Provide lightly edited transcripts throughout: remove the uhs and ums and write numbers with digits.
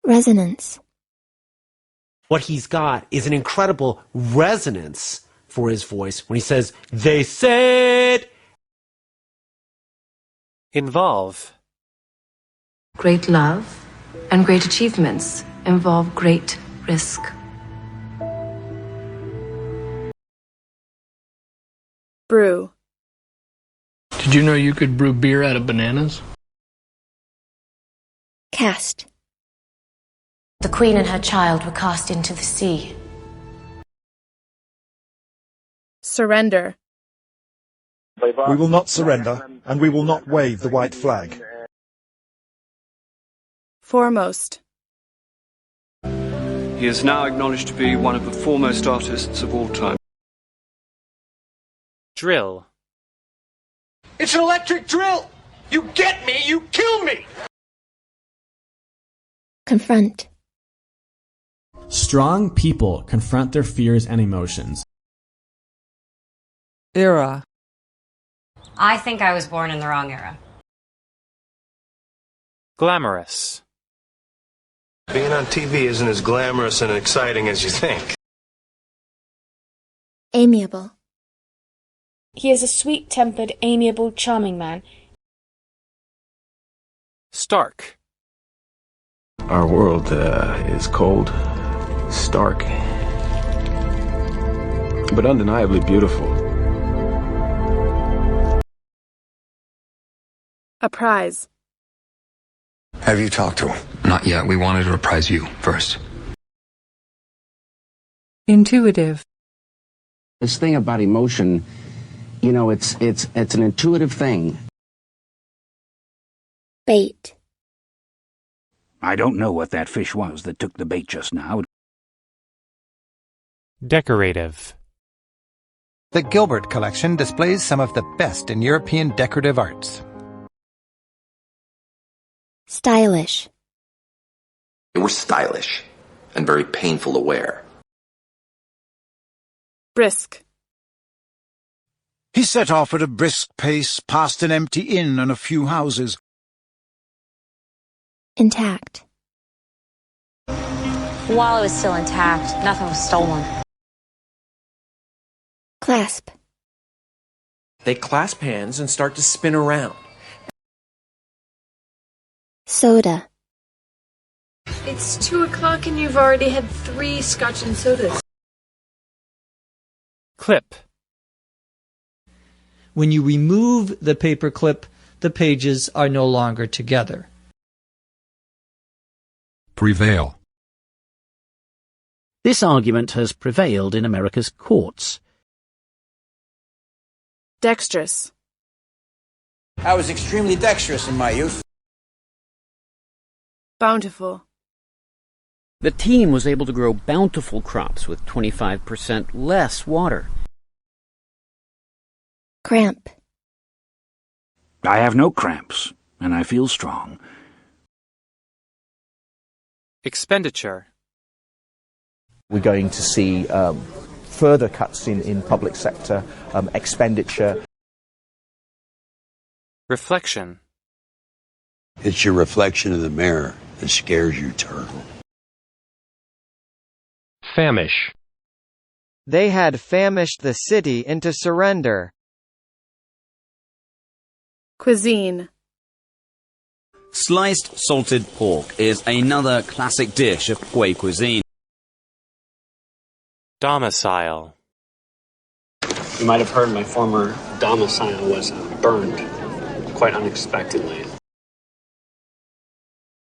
Resonance. What he's got is an incredible resonance for his voice when he says, they said. Involve. Great love and great achievements involve great risk. Brew. Did you know you could brew beer out of bananas? Cast. The queen and her child were cast into the sea. Surrender. We will not surrender, and we will not wave the white flag. Foremost. He is now acknowledged to be one of the foremost artists of all time. Drill. It's an electric drill! You get me, you kill me! Confront. Strong people confront their fears and emotions. Era. I think I was born in the wrong era. Glamorous. Being on TV isn't as glamorous and exciting as you think. Amiable. He is a sweet-tempered, amiable, charming man. Stark. Our world is cold, stark, but undeniably beautiful. Apprise. Have you talked to him? Not yet. We wanted to apprise you first. Intuitive. This thing about emotion, you know, it's an intuitive thing. Bait. I don't know what that fish was that took the bait just now. Decorative. The Gilbert Collection displays some of the best in European decorative arts. Stylish. They were stylish and very painful to wear. Brisk. He set off at a brisk pace, past an empty inn and a few houses. Intact. While it was still intact, nothing was stolen. Clasp. They clasp hands and start to spin around. Soda. It's 2 o'clock and you've already had 3 scotch and sodas. Clip. When you remove the paper clip, the pages are no longer together. Prevail. This argument has prevailed in America's courts. Dexterous. I was extremely dexterous in my youth. Bountiful. The team was able to grow bountiful crops with 25% less water. Cramp. I have no cramps, and I feel strong. Expenditure. We're going to see further cuts in public sector expenditure. Reflection. It's your reflection in the mirror that scares you, turtle. Famish. They had famished the city into surrender. Cuisine. Sliced salted pork is another classic dish of Hui cuisine. Domicile. You might have heard my former domicile was burned quite unexpectedly.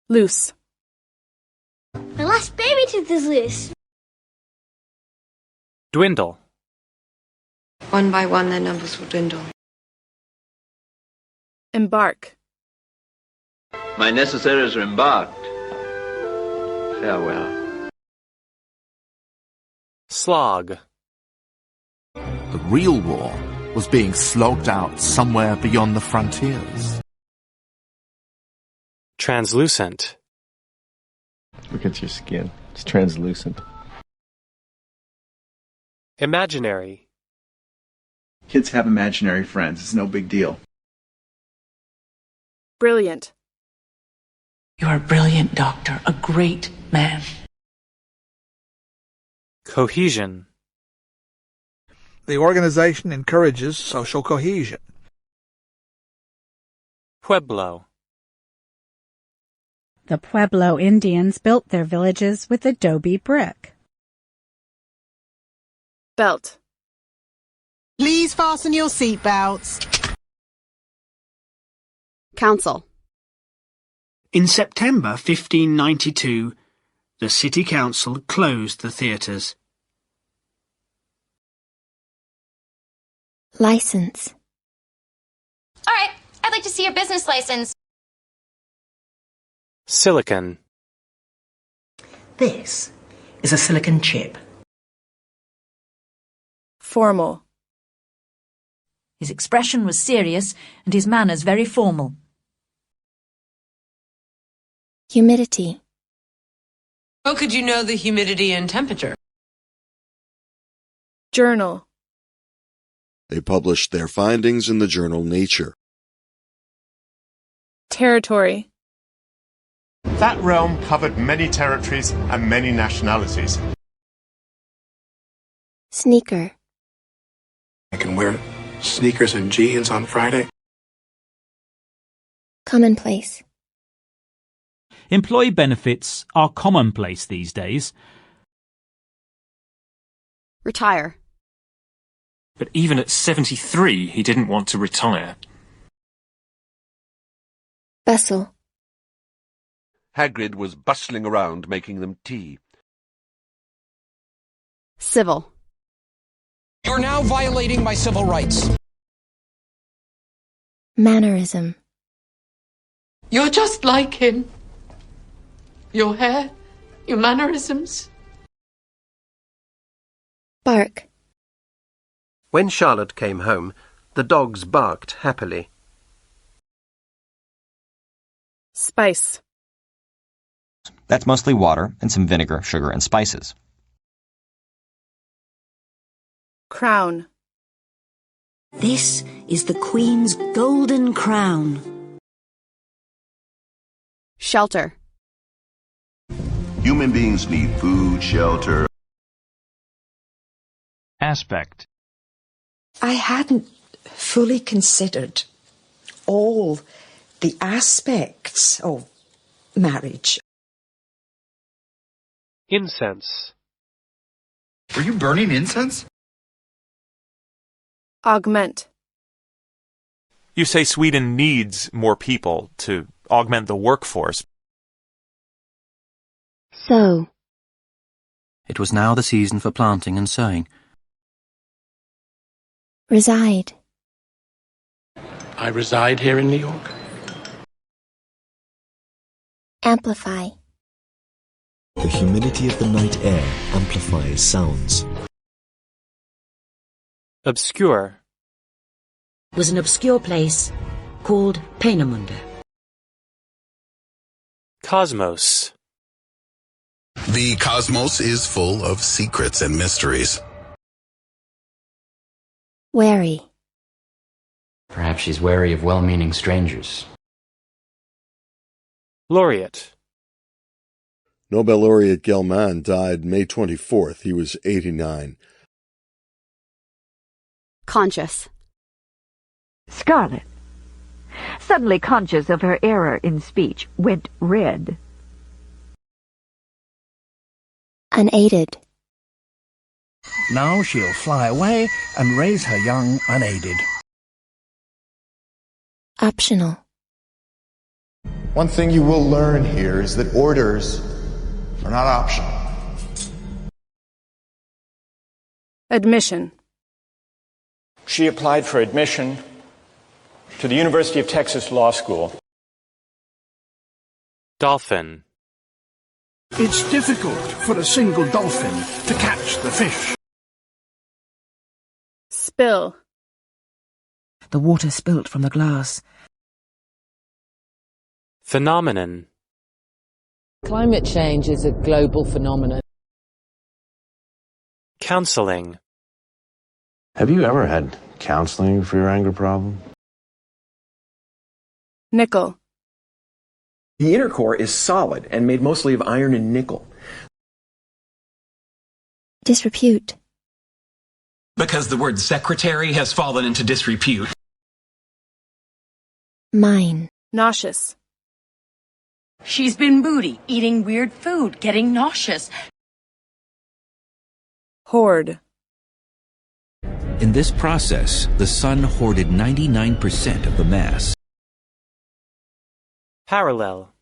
Loose. My last baby tooth is loose. Dwindle. One by one, their numbers will dwindle. Embark. My necessaries are embarked. Farewell. Slog. The real war was being slogged out somewhere beyond the frontiers. Translucent. Look at your skin. It's translucent. Imaginary. Kids have imaginary friends. It's no big deal. Brilliant. You're a brilliant doctor, a great man. Cohesion. The organization encourages social cohesion. Pueblo. The Pueblo Indians built their villages with adobe brick. Belt. Please fasten your seatbelts. Council. In September 1592, the City Council closed the theatres. License. All right, I'd like to see your business license. Silicon. This is a silicon chip. Formal. His expression was serious and his manners very formal. Humidity. How could you know the humidity and temperature? Journal. They published their findings in the journal Nature. Territory. That realm covered many territories and many nationalities. Sneaker. I can wear sneakers and jeans on Friday. Commonplace. Employee benefits are commonplace these days. Retire. But even at 73, he didn't want to retire. Bustle. Hagrid was bustling around making them tea. Civil. You're now violating my civil rights. Mannerism. You're just like him. Your hair, your mannerisms. Bark. When Charlotte came home, the dogs barked happily. Spice. That's mostly water and some vinegar, sugar, and spices. Crown. This is the Queen's golden crown. Shelter. Human beings need food, shelter. Aspect. I hadn't fully considered all the aspects of marriage. Incense. Were you burning incense? Augment. You say Sweden needs more people to augment the workforce. Sow. It was now the season for planting and sowing. Reside. I reside here in New York. Amplify. The humidity of the night air amplifies sounds. Obscure. Was an obscure place called Peenemünde. Cosmos. The cosmos is full of secrets and mysteries. Wary. Perhaps she's wary of well-meaning strangers. Laureate. Nobel laureate Gelman died May 24th. He was 89. Conscious. Scarlet, suddenly conscious of her error in speech, went red. Unaided. Now she'll fly away and raise her young unaided. Optional. One thing you will learn here is that orders are not optional. Admission. She applied for admission to the University of Texas Law School. Dolphin. It's difficult for a single dolphin to catch the fish. Spill. The water spilt from the glass. Phenomenon. Climate change is a global phenomenon. Counseling. Have you ever had counseling for your anger problem? Nickel. The inner core is solid and made mostly of iron and nickel. Disrepute. Because the word secretary has fallen into disrepute. Mine. Nauseous. She's been moody, eating weird food, getting nauseous. Hoard. In this process, the sun hoarded 99% of the mass. Parallel.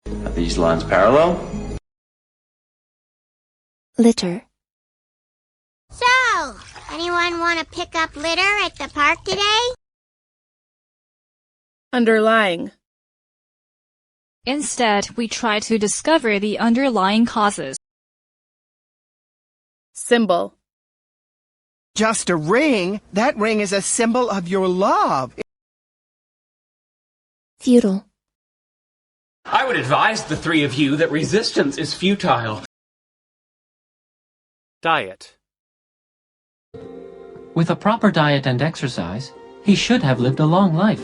Are these lines parallel? Litter. So, anyone want to pick up litter at the park today? Underlying. Instead, we try to discover the underlying causes. Symbol. Just a ring? That ring is a symbol of your love. Futile. I would advise the three of you that resistance is futile. Diet. With a proper diet and exercise, he should have lived a long life.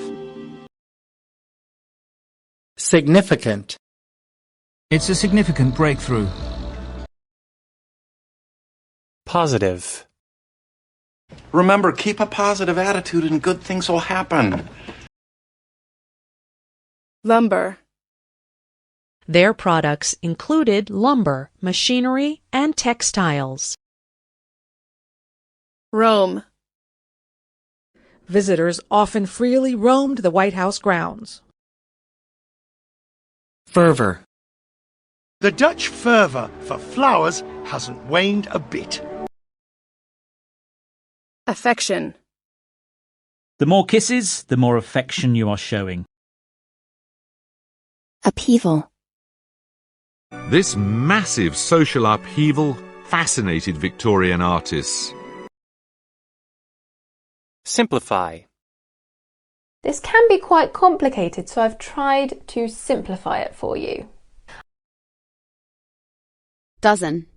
Significant. It's a significant breakthrough. Positive. Remember, keep a positive attitude and good things will happen. Lumber. Their products included lumber, machinery, and textiles. Roam. Visitors often freely roamed the White House grounds. Fervor. The Dutch fervor for flowers hasn't waned a bit. Affection. The more kisses, the more affection you are showing. Upheaval. This massive social upheaval fascinated Victorian artists. Simplify. This can be quite complicated, so I've tried to simplify it for you. Dozen.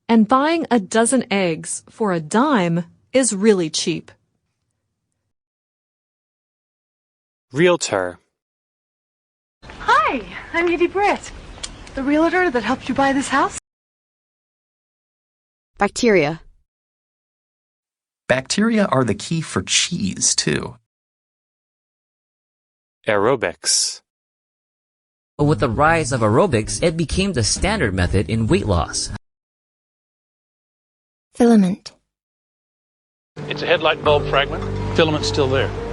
And buying a dozen eggs for a dime is really cheap. Realtor. Hi, I'm Edie Britt, the realtor that helped you buy this house. Bacteria. Bacteria are the key for cheese, too. Aerobics. With the rise of aerobics, it became the standard method in weight loss. Filament. It's a headlight bulb fragment. Filament's still there.